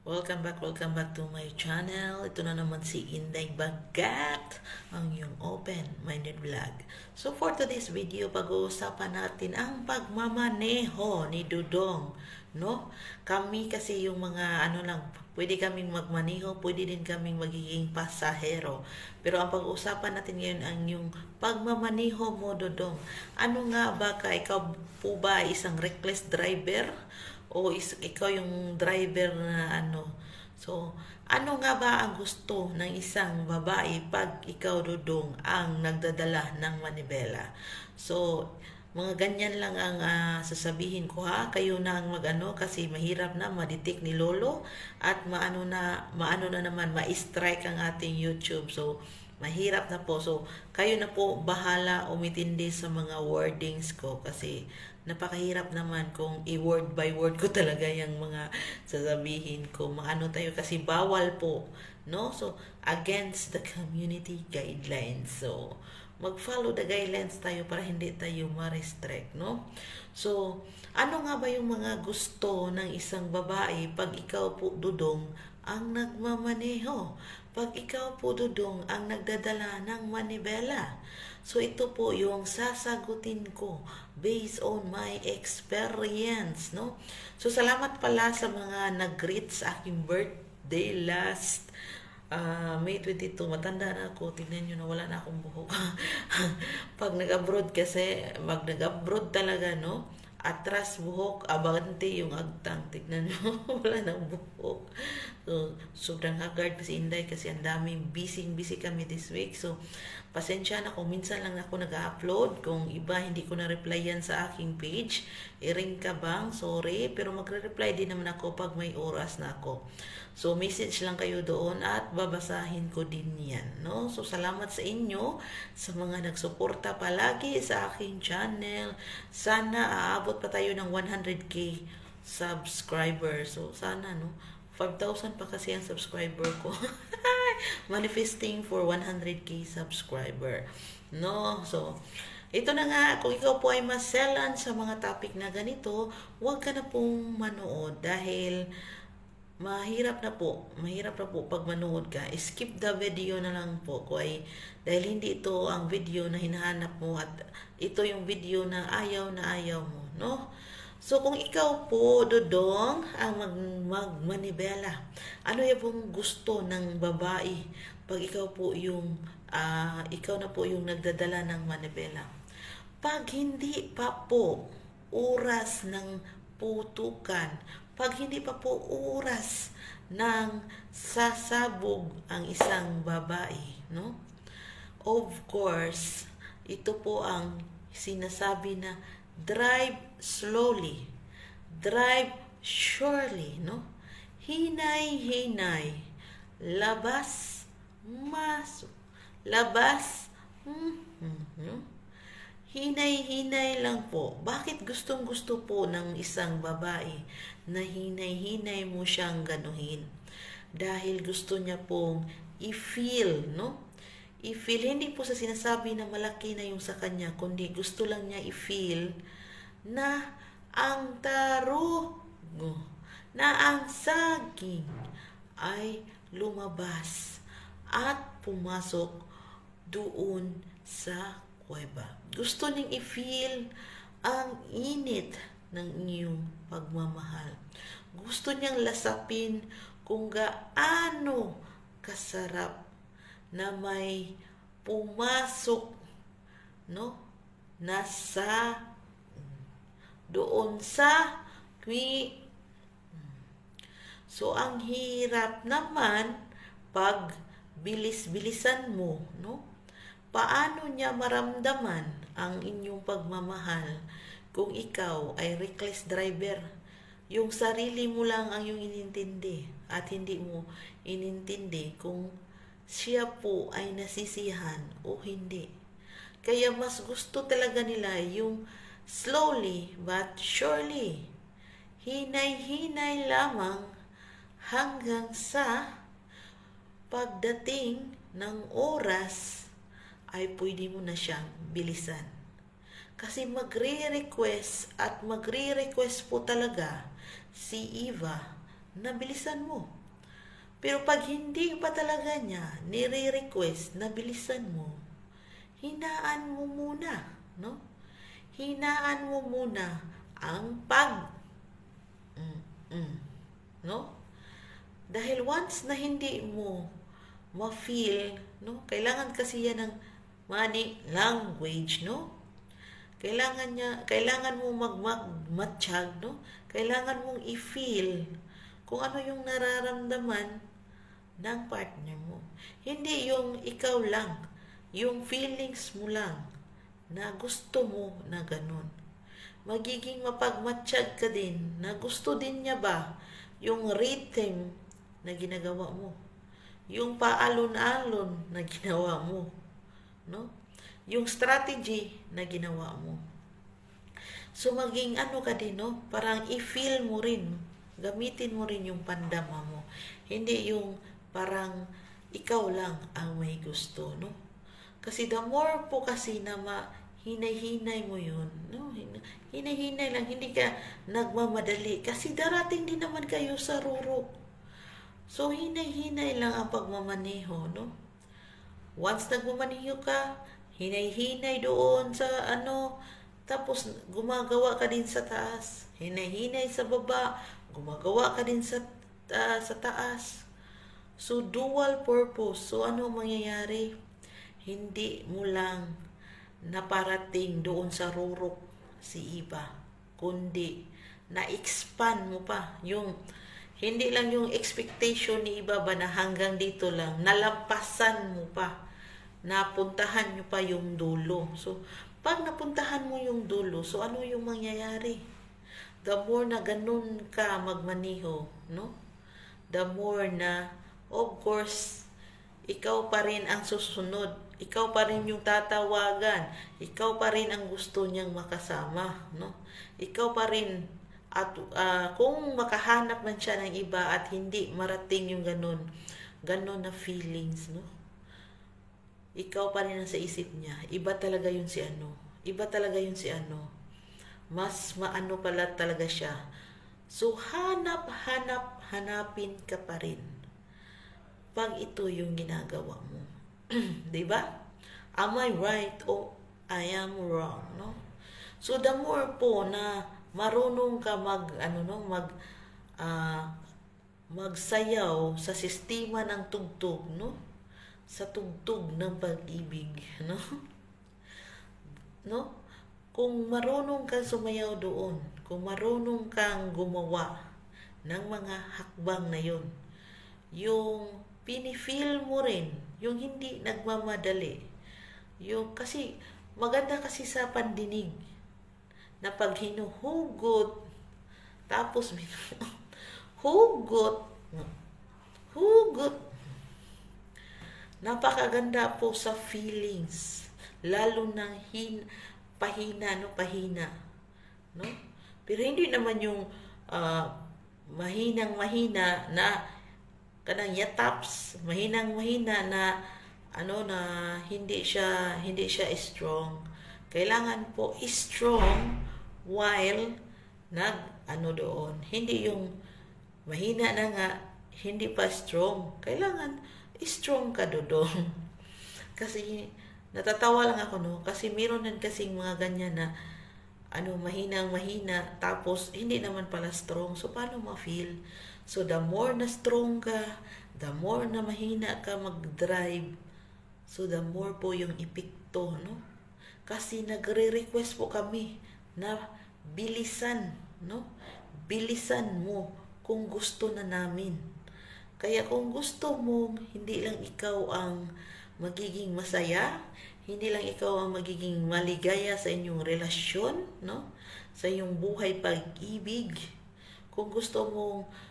Welcome back to my channel. Ito na naman si Inday Bagat, ang yung open-minded vlog. So for today's video, pag-uusapan natin ang pagmamaneho ni Dudong, no? Kami kasi yung mga pwede kaming magmaneho, pwede din kaming magiging pasahero. Pero ang pag-uusapan natin ngayon ang yung pagmamaneho mo, Dudong. Ano nga ba ka? Ikaw po ba isang reckless driver? O ikaw yung driver na So, ano nga ba ang gusto ng isang babae pag ikaw, Dudong, ang nagdadala ng manibela? So, mga ganyan lang ang sasabihin ko, ha. Kayo na ang kasi mahirap na ma-detect ni Lolo at maano na naman ma-strike ang ating YouTube. So, mahirap na po. So, kayo na po bahala umitindi sa mga wordings ko kasi napakahirap naman kung i-word by word ko talaga yung mga sasabihin ko. Tayo kasi bawal po, no? So, against the community guidelines. So, mag-follow the guidelines tayo para hindi tayo ma-restrict, no? So, ano nga ba yung mga gusto ng isang babae pag ikaw po, Dudong, ang nagmamaneho? Pag ikaw po, Dudong, ang nagdadala ng manibela? So, ito po yung sasagutin ko based on my experience, no? So, salamat pala sa mga nag-greet sa aking birthday last May 22. Matanda na ako. Tingnan nyo na wala na akong buhok. Pag nag-abroad kasi, nag-abroad talaga, no? Atras buhok, abante yung agtang. Tignan nyo, wala nang buhok. So, sobrang haggard si Inday kasi ang daming busy kami this week. So, pasensya na kung minsan lang ako nag-upload. Kung iba, hindi ko na-replyan sa aking page. I-ring ka bang? Sorry. Pero magre-reply din naman ako pag may oras na ako. So, message lang kayo doon at babasahin ko din yan, no? So, salamat sa inyo, sa mga nagsuporta palagi sa aking channel. Sana aabot pa tayo ng 100k subscribers. So, sana, no? 5,000 pa kasi ang subscriber ko. Manifesting for 100k subscriber. No? So, ito na nga, kung ikaw po ay maselan sa mga topic na ganito, huwag ka na pong manood dahil mahirap na po pag manood ka. Skip the video na lang po dahil hindi ito ang video na hinahanap mo at ito yung video na ayaw mo, no? So, kung ikaw po, Dudong, ang magmanibela, ano yung gusto ng babae pag ikaw na po yung nagdadala ng manibela? Pag hindi pa po oras ng putukan, pag hindi pa po oras ng sasabog ang isang babae, no? Of course, ito po ang sinasabi na drive slowly, drive surely, no? Hinay-hinay, labas, masok, labas, no? Hinay-hinay lang po. Bakit gustong-gusto po ng isang babae na hinay-hinay mo siyang ganuhin? Dahil gusto niya pong i-feel, no? I-feel, hindi po sa sinasabi na malaki na yung sa kanya, kundi gusto lang niya i-feel na ang taro, na ang saging ay lumabas at pumasok doon sa kuweba. Gusto niyang i-feel ang init ng iyong pagmamahal. Gusto niyang lasapin kung gaano kasarap na may pumasok, no? Nasa doon sa So, ang hirap naman pag bilis-bilisan mo, no? Paano niya maramdaman ang inyong pagmamahal kung ikaw ay reckless driver? Yung sarili mo lang ang yung inintindi at hindi mo inintindi kung siya po ay nasisihan o hindi. Kaya mas gusto talaga nila yung slowly but surely. Hinay-hinay lamang hanggang sa pagdating ng oras ay pwede mo na siyang bilisan. Kasi magre-request po talaga si Eva nabilisan mo. Pero pag hindi pa talaga niya nire-request, nabilisan mo, hinaan mo muna, no? Hinaan mo muna ang no? Dahil once na hindi mo ma-feel, no? Kailangan kasi yan ng money language, no? Kailangan mo magmatsyag, no? Kailangan mong i-feel kung ano yung nararamdaman ng partner mo. Hindi yung ikaw lang, yung feelings mo lang na gusto mo na ganun. Magiging mapagmatsyag ka din na gusto din niya ba yung rhythm na ginagawa mo. Yung paalon-alon na ginawa mo. No? Yung strategy na ginawa mo. So, maging ano ka din, no? Parang i-feel mo rin. Gamitin mo rin yung pandama mo. Hindi yung parang ikaw lang ang may gusto, no? Kasi the more po kasi na hinay-hinay mo yun, no? Hinay-hinay lang, hindi ka nagmamadali. Kasi darating din naman kayo sa rurok. So, hinay-hinay lang ang pagmamaneho, no? Once nagmamaneho ka, hinay-hinay doon sa tapos gumagawa ka din sa taas. Hinay-hinay sa baba, gumagawa ka din sa taas. So, dual purpose. So, ano mangyayari? Hindi mo lang naparating doon sa rurok si iba, kundi na-expand mo pa. Hindi lang yung expectation ni iba ba na hanggang dito lang, nalampasan mo pa. Napuntahan nyo pa yung dulo. So, pag napuntahan mo yung dulo, so ano yung mangyayari? The more na ganun ka magmaniho, no? The more na, of course, ikaw pa rin ang susunod. Ikaw pa rin yung tatawagan. Ikaw pa rin ang gusto niyang makasama, no? Ikaw pa rin, at kung makahanap man siya ng iba at hindi marating yung ganun na feelings, no? Ikaw pa rin ang sa isip niya. Iba talaga yun si ano. Iba talaga yun si ano. Mas maano pala talaga siya. So, hanapin ka pa rin. Pag ito yung ginagawa mo. Diba? Am I right or I am wrong, no? So, the more po na marunong ka magsayaw sa sistema ng tugtog, no? Sa tugtog ng pag-ibig, no? No? Kung marunong kang sumayaw doon, kung marunong kang gumawa ng mga hakbang na yun, yung pinifeel mo rin, yung hindi nagmamadali, yung kasi maganda kasi sa pandinig na pag hinuhugot, tapos hugot, napakaganda po sa feelings, lalo ng pahina, no? Pero hindi naman yung mahinang-mahina na kanang yataps, mahinang-mahina na na hindi siya strong. Kailangan po strong while doon. Hindi yung mahina na nga, hindi pa strong. Kailangan strong ka doon. Kasi natatawa lang ako, no? Kasi meron din kasing mga ganyan na mahinang-mahina tapos hindi naman pala strong. So paano ma-feel? So the more na strong ka, the more na mahina ka mag-drive, so the more po yung epekto, no? Kasi nagre-request po kami na bilisan, no? Bilisan mo kung gusto na namin. Kaya kung gusto mo, hindi lang ikaw ang magiging masaya, hindi lang ikaw ang magiging maligaya sa inyong relasyon, no? Sa iyong buhay pag-ibig. Kung gusto mong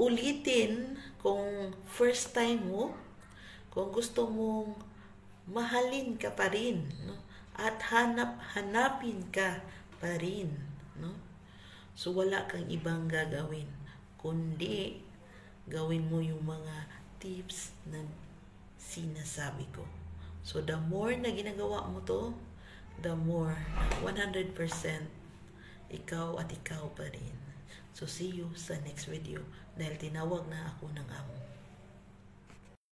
ulitin kung first time mo, kung gusto mong mahalin ka pa rin, no? At hanapin ka pa rin, no? So wala kang ibang gagawin kundi gawin mo yung mga tips na sinasabi ko. So the more na ginagawa mo to, the more 100% ikaw at ikaw pa rin. So see you sa next video dahil tinawag na ako ng amo.